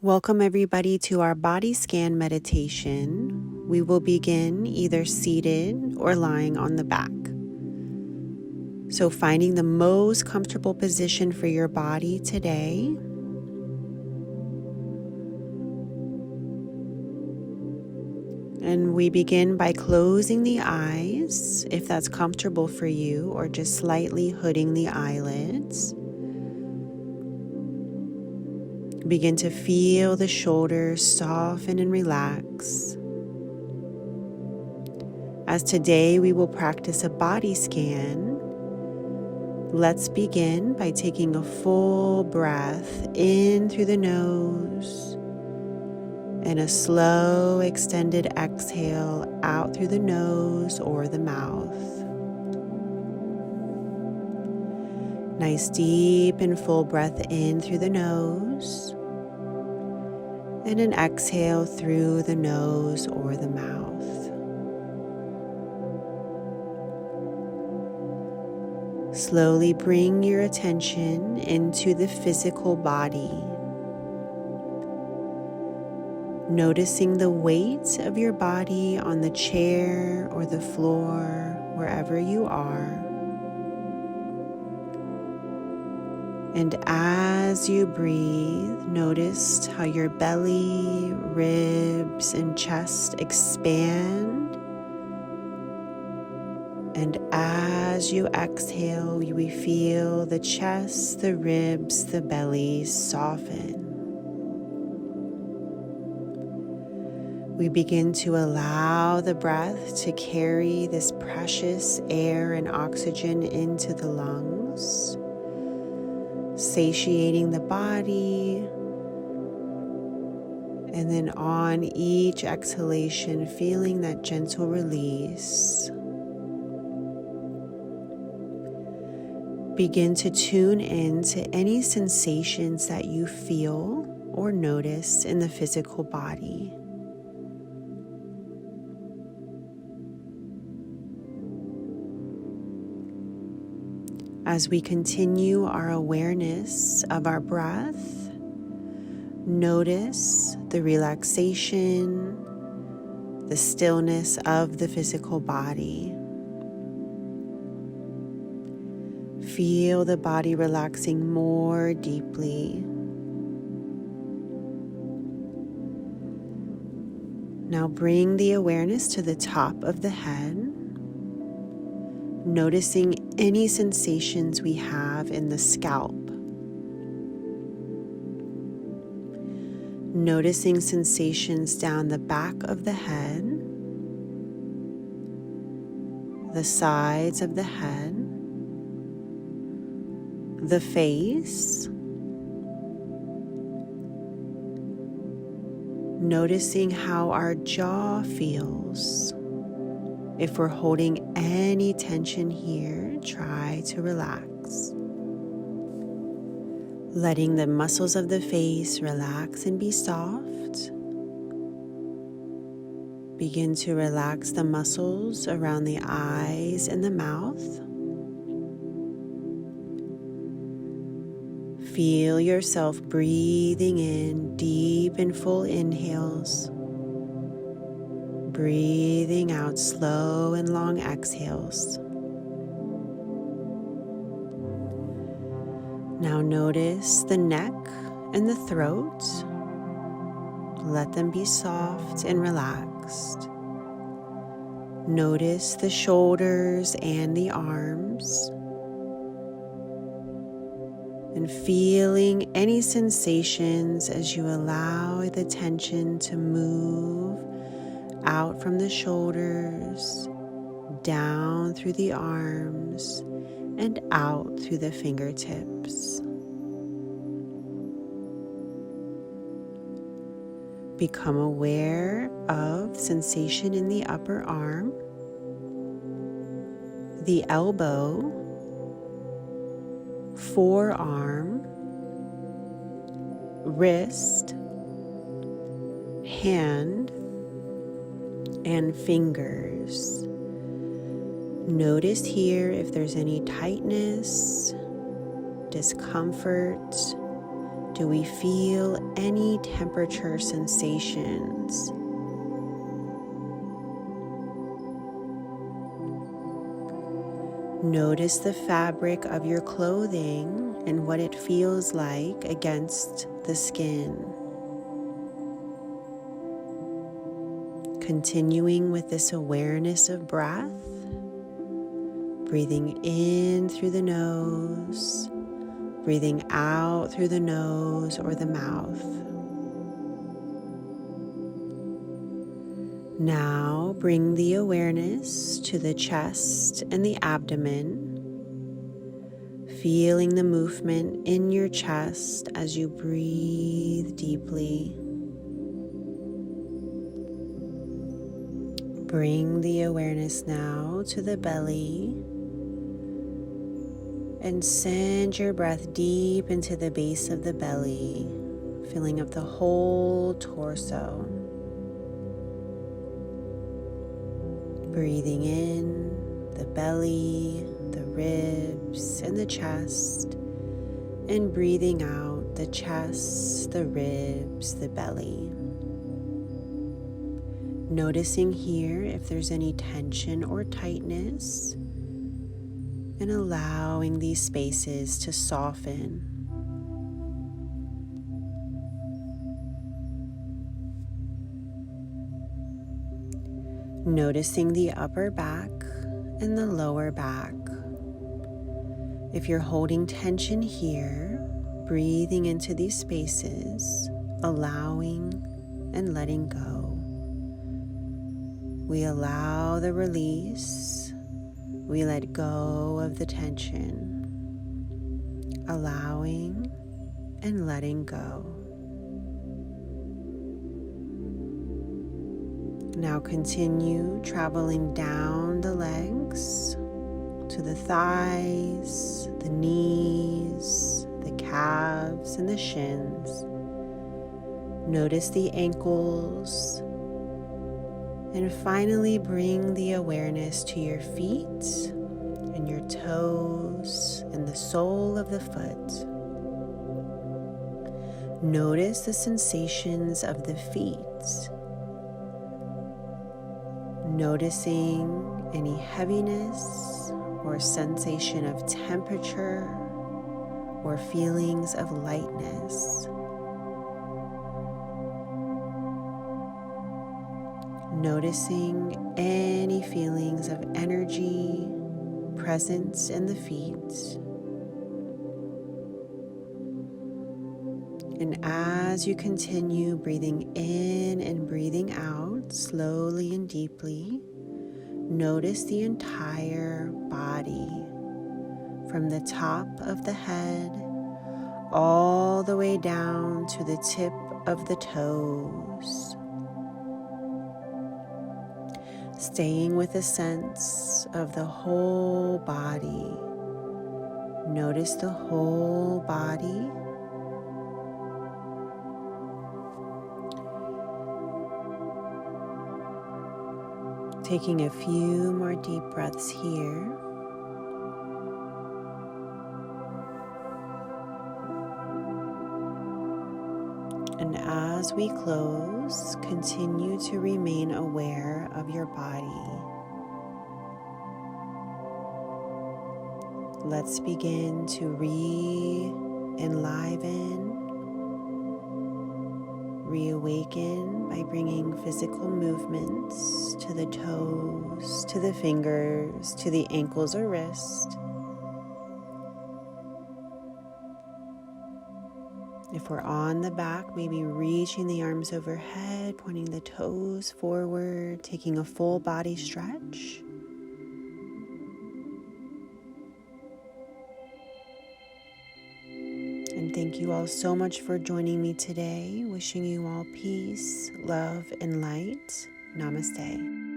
Welcome everybody to our body scan meditation. We will begin either seated or lying on the back. So finding the most comfortable position for your body today. And we begin by closing the eyes, if that's comfortable for you, or just slightly hooding the eyelids. Begin to feel the shoulders soften and relax. As today we will practice a body scan, let's begin by taking a full breath in through the nose and a slow extended exhale out through the nose or the mouth. Nice deep and full breath in through the nose and an exhale through the nose or the mouth. Slowly bring your attention into the physical body, noticing the weight of your body on the chair or the floor, wherever you are. And as you breathe, notice how your belly, ribs, and chest expand. And as you exhale, we feel the chest, the ribs, the belly soften. We begin to allow the breath to carry this precious air and oxygen into the lungs, satiating the body, and then on each exhalation, feeling that gentle release. Begin to tune in to any sensations that you feel or notice in the physical body. As we continue our awareness of our breath, notice the relaxation, the stillness of the physical body. Feel the body relaxing more deeply. Now bring the awareness to the top of the head, noticing any sensations we have in the scalp. Noticing sensations down the back of the head, the sides of the head, the face. Noticing how our jaw feels. If we're holding any tension here, try to relax. Letting the muscles of the face relax and be soft. Begin to relax the muscles around the eyes and the mouth. Feel yourself breathing in deep and full inhales. Breathing out slow and long exhales. Now notice the neck and the throat. Let them be soft and relaxed. Notice the shoulders and the arms. And feeling any sensations as you allow the tension to move out from the shoulders, down through the arms, and out through the fingertips. Become aware of sensation in the upper arm, the elbow, forearm, wrist, hand, and fingers. Notice here if there's any tightness, discomfort, Do we feel any temperature sensations? Notice the fabric of your clothing and what it feels like against the skin. Continuing with this awareness of breath, breathing in through the nose, breathing out through the nose or the mouth. Now bring the awareness to the chest and the abdomen, feeling the movement in your chest as you breathe deeply. Bring the awareness now to the belly and send your breath deep into the base of the belly, filling up the whole torso. Breathing in the belly, the ribs, and the chest, and breathing out the chest, the ribs, the belly. Noticing here if there's any tension or tightness, and allowing these spaces to soften. Noticing the upper back and the lower back. If you're holding tension here, breathing into these spaces, allowing and letting go. We allow the release. We let go of the tension, allowing and letting go. Now continue traveling down the legs to the thighs, the knees, the calves, and the shins. Notice the ankles, and finally bring the awareness to your feet and your toes and the sole of the foot. Notice the sensations of the feet. Noticing any heaviness or sensation of temperature or feelings of lightness. Noticing any feelings of energy, presence in the feet. And as you continue breathing in and breathing out slowly and deeply, notice the entire body from the top of the head all the way down to the tip of the toes. Staying with a sense of the whole body. Notice the whole body. Taking a few more deep breaths here. And as we close, continue to remain aware of your body. Let's begin to re-enliven, reawaken by bringing physical movements to the toes, to the fingers, to the ankles or wrist. If we're on the back, maybe reaching the arms overhead, pointing the toes forward, taking a full body stretch. And thank you all so much for joining me today. Wishing you all peace, love, and light. Namaste.